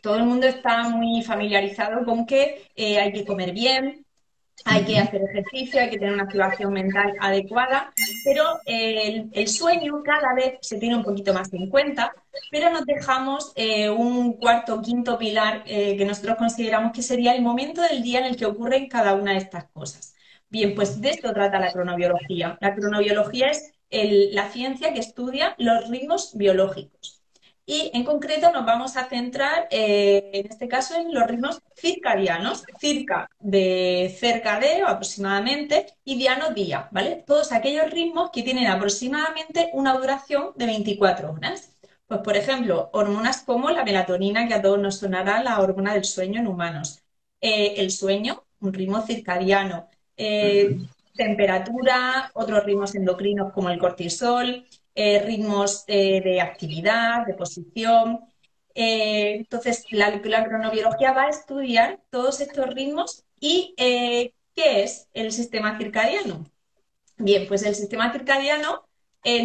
todo el mundo está muy familiarizado con que hay que comer bien, hay que hacer ejercicio, hay que tener una activación mental adecuada, pero el sueño cada vez se tiene un poquito más en cuenta, pero nos dejamos un cuarto o quinto pilar que nosotros consideramos que sería el momento del día en el que ocurren cada una de estas cosas. Bien, pues de esto trata la cronobiología. La cronobiología es la ciencia que estudia los ritmos biológicos. Y en concreto nos vamos a centrar, en este caso, en los ritmos circadianos, circa de cerca de o aproximadamente, y diano día, ¿vale? Todos aquellos ritmos que tienen aproximadamente una duración de 24 horas. Pues, por ejemplo, hormonas como la melatonina, que a todos nos sonará la hormona del sueño en humanos. El sueño, un ritmo circadiano. Temperatura, otros ritmos endocrinos como el cortisol, ritmos de actividad, de posición. Entonces, la cronobiología va a estudiar todos estos ritmos y ¿qué es el sistema circadiano? Bien, pues el sistema circadiano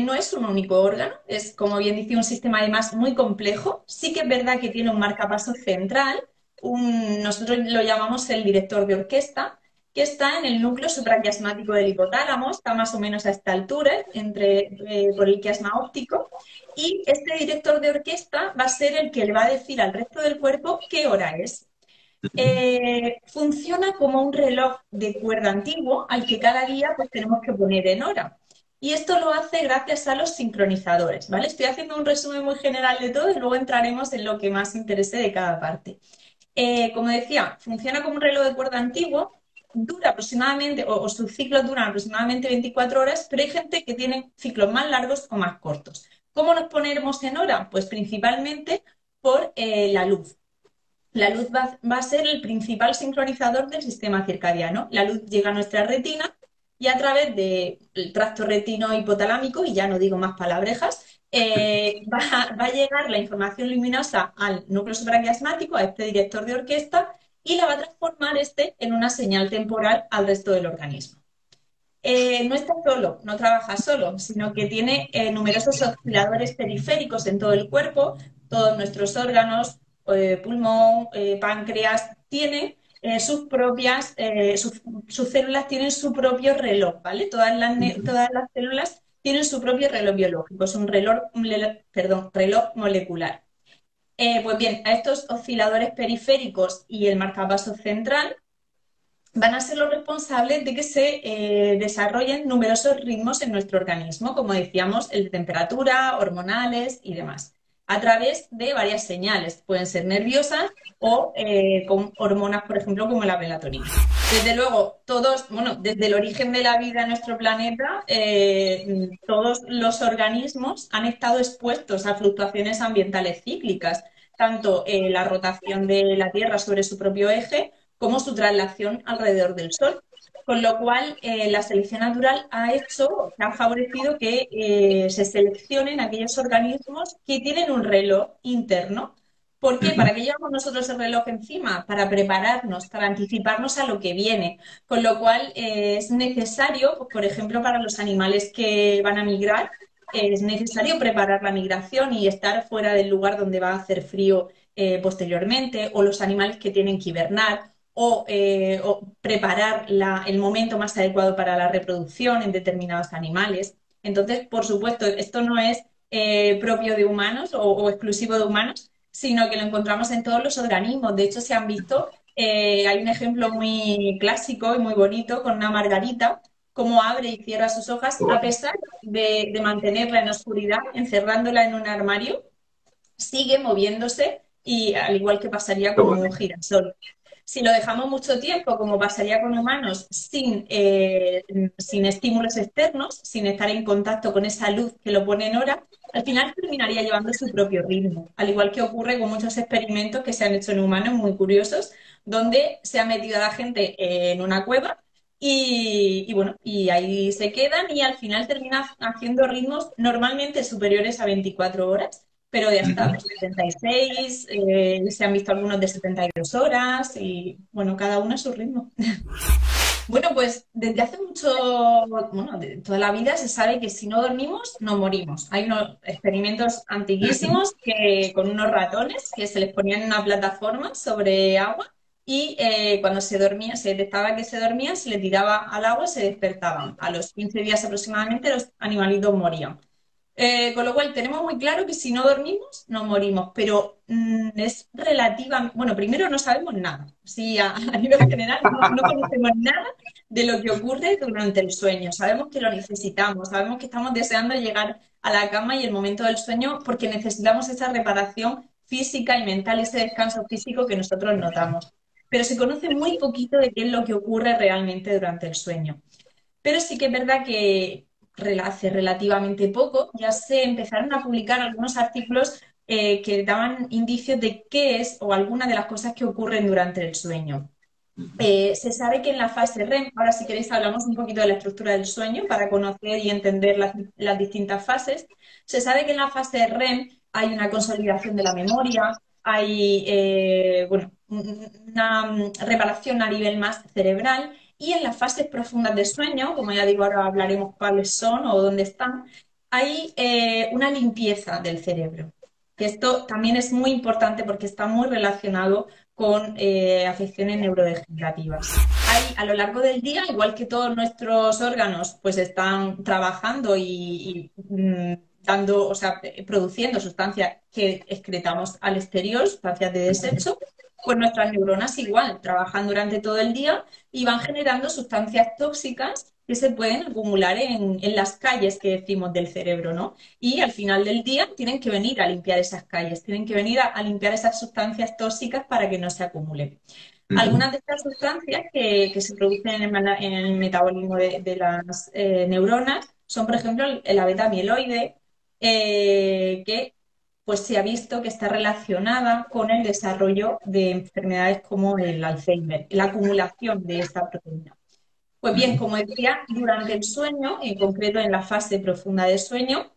no es un único órgano, es como bien dice un sistema además muy complejo. Sí que es verdad que tiene un marcapaso central, nosotros lo llamamos el director de orquesta, que está en el núcleo supraquiasmático del hipotálamo, está más o menos a esta altura, por el quiasma óptico, y este director de orquesta va a ser el que le va a decir al resto del cuerpo qué hora es. Funciona como un reloj de cuerda antiguo al que cada día pues, tenemos que poner en hora. Y esto lo hace gracias a los sincronizadores, ¿vale? Estoy haciendo un resumen muy general de todo y luego entraremos en lo que más interese de cada parte. Como decía, funciona como un reloj de cuerda antiguo, dura aproximadamente, o sus ciclos duran aproximadamente 24 horas, pero hay gente que tiene ciclos más largos o más cortos. ¿Cómo nos ponemos en hora? Pues principalmente por la luz. La luz va a ser el principal sincronizador del sistema circadiano. La luz llega a nuestra retina y a través del tracto retino hipotalámico, y ya no digo más palabrejas, va a llegar la información luminosa al núcleo supraquiasmático, a este director de orquesta, y la va a transformar este en una señal temporal al resto del organismo. No está solo, no trabaja solo, sino que tiene numerosos osciladores periféricos en todo el cuerpo, todos nuestros órganos, pulmón, páncreas, tienen sus propias, sus células tienen su propio reloj, ¿vale? Todas las células tienen su propio reloj biológico, es un reloj molecular. Pues bien, a estos osciladores periféricos y el marcapaso central van a ser los responsables de que se desarrollen numerosos ritmos en nuestro organismo, como decíamos, el de temperatura, hormonales y demás, a través de varias señales. Pueden ser nerviosas o con hormonas, por ejemplo, como la melatonina. Desde luego, bueno, desde el origen de la vida en nuestro planeta, todos los organismos han estado expuestos a fluctuaciones ambientales cíclicas, tanto la rotación de la Tierra sobre su propio eje, como su traslación alrededor del Sol. Con lo cual, la selección natural ha favorecido que se seleccionen aquellos organismos que tienen un reloj interno. ¿Por qué? ¿Para qué llevamos nosotros el reloj encima? Para prepararnos, para anticiparnos a lo que viene. Con lo cual, es necesario, pues, por ejemplo, para los animales que van a migrar, es necesario preparar la migración y estar fuera del lugar donde va a hacer frío posteriormente, o los animales que tienen que hibernar o preparar el momento más adecuado para la reproducción en determinados animales. Entonces, por supuesto, esto no es propio de humanos o exclusivo de humanos, sino que lo encontramos en todos los organismos. De hecho, se han visto, hay un ejemplo muy clásico y muy bonito con una margarita, cómo abre y cierra sus hojas a pesar de mantenerla en oscuridad, encerrándola en un armario, sigue moviéndose y al igual que pasaría Qué con bueno. un girasol. Si lo dejamos mucho tiempo, como pasaría con humanos, sin estímulos externos, sin estar en contacto con esa luz que lo pone en hora, al final terminaría llevando su propio ritmo. Al igual que ocurre con muchos experimentos que se han hecho en humanos muy curiosos, donde se ha metido a la gente en una cueva bueno, y ahí se quedan y al final termina haciendo ritmos normalmente superiores a 24 horas, pero de hasta Ujú. pues, 76, se han visto algunos de 72 horas y bueno, cada uno a su ritmo. Bueno, pues desde hace mucho, bueno, de toda la vida se sabe que si no dormimos, no morimos. Hay unos experimentos antiguísimos que, con unos ratones que se les ponían en una plataforma sobre agua y cuando se dormía, se detectaba que se dormían, se les tiraba al agua y se despertaban. A los 15 días aproximadamente los animalitos morían. Con lo cual tenemos muy claro que si no dormimos, no morimos, pero es relativa, bueno, primero no sabemos nada, sí, a nivel general no conocemos nada de lo que ocurre durante el sueño, sabemos que lo necesitamos, sabemos que estamos deseando llegar a la cama y el momento del sueño porque necesitamos esa reparación física y mental, ese descanso físico que nosotros notamos, pero se conoce muy poquito de qué es lo que ocurre realmente durante el sueño. Pero sí que es verdad que hace relativamente poco ya se empezaron a publicar algunos artículos que daban indicios de qué es o alguna de las cosas que ocurren durante el sueño. Se sabe que en la fase REM, ahora si queréis hablamos un poquito de la estructura del sueño para conocer y entender las distintas fases, se sabe que en la fase REM hay una consolidación de la memoria, hay bueno, una reparación a nivel más cerebral y en las fases profundas de sueño, como ya digo, ahora hablaremos cuáles son o dónde están, hay una limpieza del cerebro. Que esto también es muy importante porque está muy relacionado con afecciones neurodegenerativas. Hay a lo largo del día, igual que todos nuestros órganos, pues están trabajando y dando, o sea, produciendo sustancias que excretamos al exterior, sustancias de desecho, pues nuestras neuronas igual trabajan durante todo el día y van generando sustancias tóxicas que se pueden acumular en las calles que decimos del cerebro, ¿no? Y al final del día tienen que venir a limpiar esas calles, tienen que venir a limpiar esas sustancias tóxicas para que no se acumulen. Ujú. Algunas de estas sustancias que se producen en el metabolismo de las neuronas son, por ejemplo, la beta-amiloide, que pues se ha visto que está relacionada con el desarrollo de enfermedades como el Alzheimer, la acumulación de esta proteína. Pues bien, como decía, durante el sueño, en concreto en la fase profunda de sueño,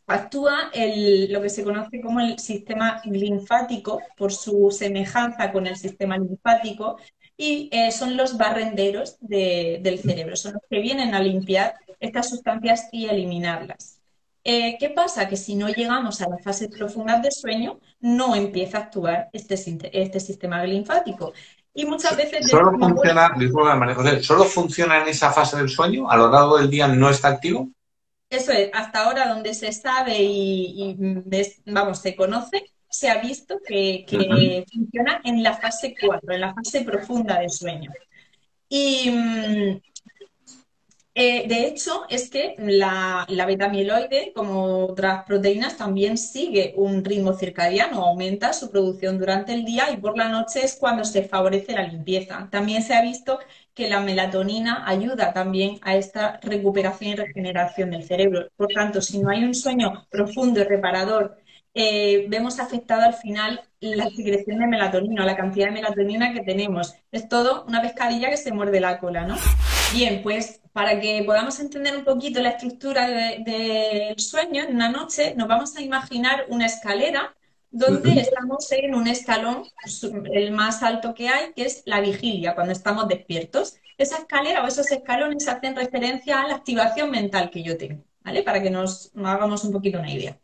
actúa lo que se conoce como el sistema linfático por su semejanza con el sistema linfático y son los barrenderos del cerebro, son los que vienen a limpiar estas sustancias y eliminarlas. ¿Qué pasa? Que si no llegamos a las fases profundas de sueño, no empieza a actuar este sistema linfático. Y muchas veces Solo decimos, bueno, funciona, disculpa, María José, ¿solo funciona en esa fase del sueño? ¿A lo largo del día no está activo? eso es, hasta ahora donde se sabe vamos, se conoce, se ha visto Ujú. que funciona en la fase 4, en la fase profunda de sueño. Y de hecho, es que la beta-amiloide, como otras proteínas, también sigue un ritmo circadiano, aumenta su producción durante el día y por la noche es cuando se favorece la limpieza. También se ha visto que la melatonina ayuda también a esta recuperación y regeneración del cerebro. Por tanto, si no hay un sueño profundo y reparador, vemos afectada al final la secreción de melatonina, la cantidad de melatonina que tenemos. Es todo una pescadilla que se muerde la cola, ¿no? Bien, pues para que podamos entender un poquito la estructura del sueño, en una noche nos vamos a imaginar una escalera donde Ujú. estamos en un escalón, el más alto que hay, que es la vigilia, cuando estamos despiertos. Esa escalera o esos escalones hacen referencia a la activación mental que yo tengo, ¿vale? Para que nos hagamos un poquito una idea.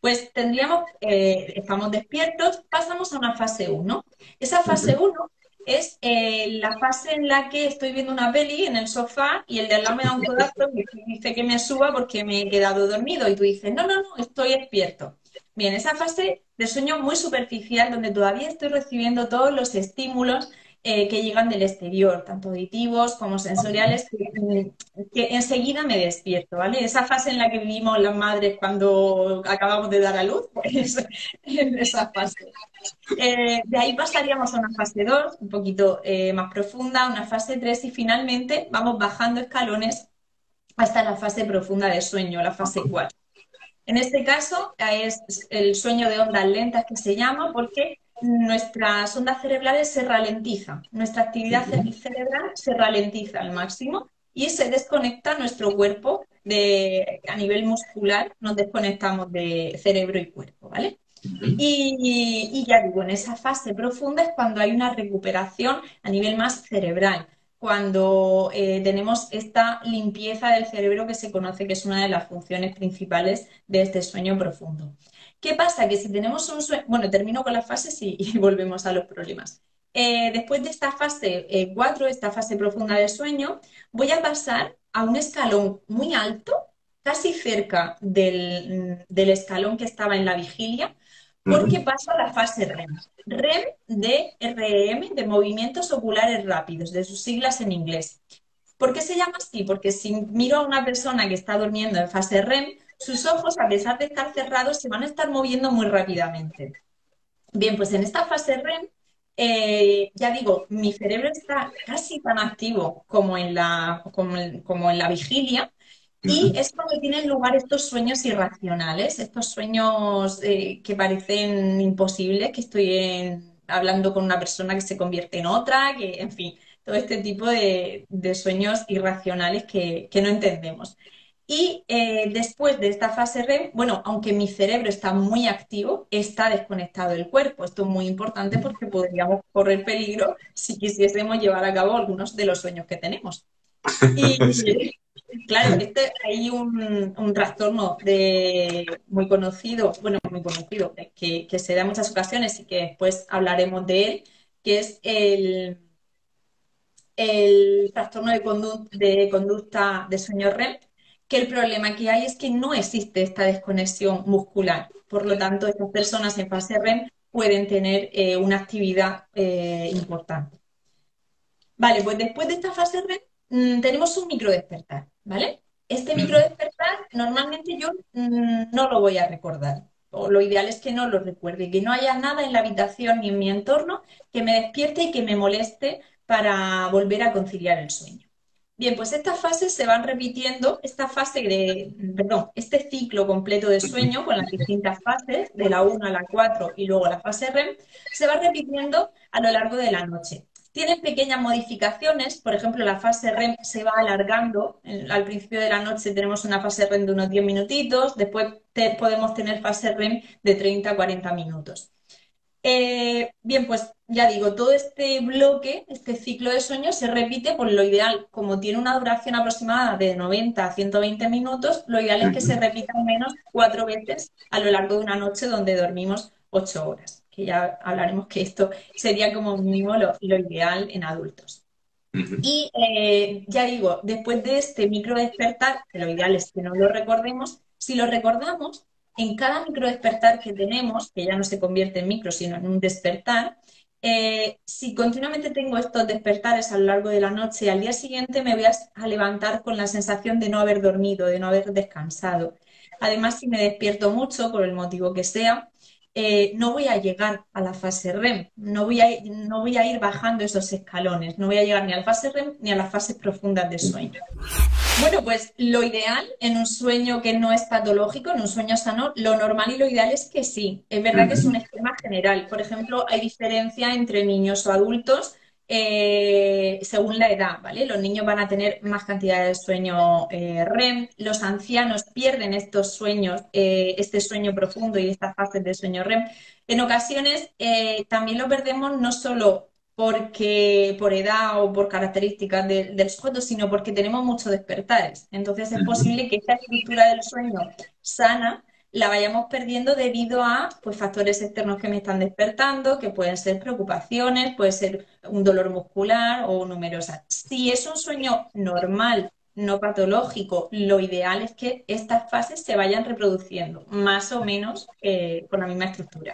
Pues tendríamos, estamos despiertos, pasamos a una fase uno. Esa fase Ujú. uno es la fase en la que estoy viendo una peli en el sofá y el de al lado me da un codazo y dice que me suba porque me he quedado dormido y tú dices, no, no, no, estoy despierto. Bien, esa fase de sueño muy superficial donde todavía estoy recibiendo todos los estímulos que llegan del exterior, tanto auditivos como sensoriales, que enseguida me despierto, ¿vale? Esa fase en la que vivimos las madres cuando acabamos de dar a luz, pues en esa fase. De ahí pasaríamos a una fase 2 un poquito más profunda, una fase 3 y finalmente vamos bajando escalones hasta la fase profunda de sueño, la fase 4. En este caso es el sueño de ondas lentas que se llama porque nuestras ondas cerebrales se ralentizan, nuestra actividad cerebral se ralentiza al máximo y se desconecta nuestro cuerpo a nivel muscular, nos desconectamos de cerebro y cuerpo, ¿vale? Y ya digo, en esa fase profunda es cuando hay una recuperación a nivel más cerebral, cuando tenemos esta limpieza del cerebro que se conoce que es una de las funciones principales de este sueño profundo. ¿Qué pasa? Que si tenemos un sueño... Bueno, termino con las fases y volvemos a los problemas. Después de esta fase 4, esta fase profunda del sueño, voy a pasar a un escalón muy alto, casi cerca del escalón que estaba en la vigilia, porque Ujú. paso a la fase REM. REM de REM, de movimientos oculares rápidos, de sus siglas en inglés. ¿Por qué se llama así? Porque si miro a una persona que está durmiendo en fase REM, sus ojos, a pesar de estar cerrados, se van a estar moviendo muy rápidamente. Bien, pues en esta fase REM, ya digo, mi cerebro está casi tan activo como en la vigilia, y Ujú. es cuando tienen lugar estos sueños irracionales, estos sueños que parecen imposibles, que estoy hablando con una persona que se convierte en otra, que, en fin, todo este tipo de sueños irracionales que no entendemos. Y después de esta fase REM, bueno, aunque mi cerebro está muy activo, está desconectado del cuerpo. Esto es muy importante porque podríamos correr peligro si quisiésemos llevar a cabo algunos de los sueños que tenemos. Sí. Y claro, hay un trastorno muy conocido, bueno, muy conocido, que se da en muchas ocasiones y que después hablaremos de él, que es el trastorno de conducta de sueño REM, que el problema que hay es que no existe esta desconexión muscular. Por lo tanto, estas personas en fase REM pueden tener una actividad importante. Vale, pues después de esta fase REM tenemos un microdespertar, ¿vale? Este Ujú. microdespertar normalmente yo no lo voy a recordar. O lo ideal es que no lo recuerde, que no haya nada en la habitación ni en mi entorno que me despierte y que me moleste para volver a conciliar el sueño. Bien, pues estas fases se van repitiendo, perdón, este ciclo completo de sueño con las distintas fases, de la 1 a la 4 y luego la fase REM, se va repitiendo a lo largo de la noche. Tienen pequeñas modificaciones, por ejemplo, la fase REM se va alargando. Al principio de la noche tenemos una fase REM de unos 10 minutitos, después podemos tener fase REM de 30 a 40 minutos. Bien, pues ya digo, todo este bloque, este ciclo de sueño se repite por lo ideal, como tiene una duración aproximada de 90 a 120 minutos, lo ideal es que se Ujú. repita al menos 4 veces a lo largo de una noche donde dormimos 8 horas, que ya hablaremos que esto sería como mínimo lo ideal en adultos. Ujú. Y ya digo, después de este micro despertar, que lo ideal es que no lo recordemos, si lo recordamos, en cada micro despertar que tenemos, que ya no se convierte en micro, sino en un despertar, si continuamente tengo estos despertares a lo largo de la noche, al día siguiente me voy a levantar con la sensación de no haber dormido, de no haber descansado. Además, si me despierto mucho, por el motivo que sea, no voy a llegar a la fase REM, no voy a ir bajando esos escalones, no voy a llegar ni a la fase REM ni a las fases profundas de sueño. Bueno, pues lo ideal en un sueño que no es patológico, en un sueño sano, lo normal y lo ideal es que sí. Es verdad que es un Ujú. esquema general. Por ejemplo, hay diferencia entre niños o adultos según la edad, ¿vale? Los niños van a tener más cantidad de sueño REM, los ancianos pierden estos sueños, este sueño profundo y estas fases de sueño REM. En ocasiones también lo perdemos no solo porque por edad o por características del sujeto, sino porque tenemos muchos despertares. Entonces es Ujú. posible que esta estructura del sueño sana la vayamos perdiendo debido a pues, factores externos que me están despertando, que pueden ser preocupaciones, puede ser un dolor muscular o numerosas. Si es un sueño normal, no patológico, lo ideal es que estas fases se vayan reproduciendo más o menos con la misma estructura.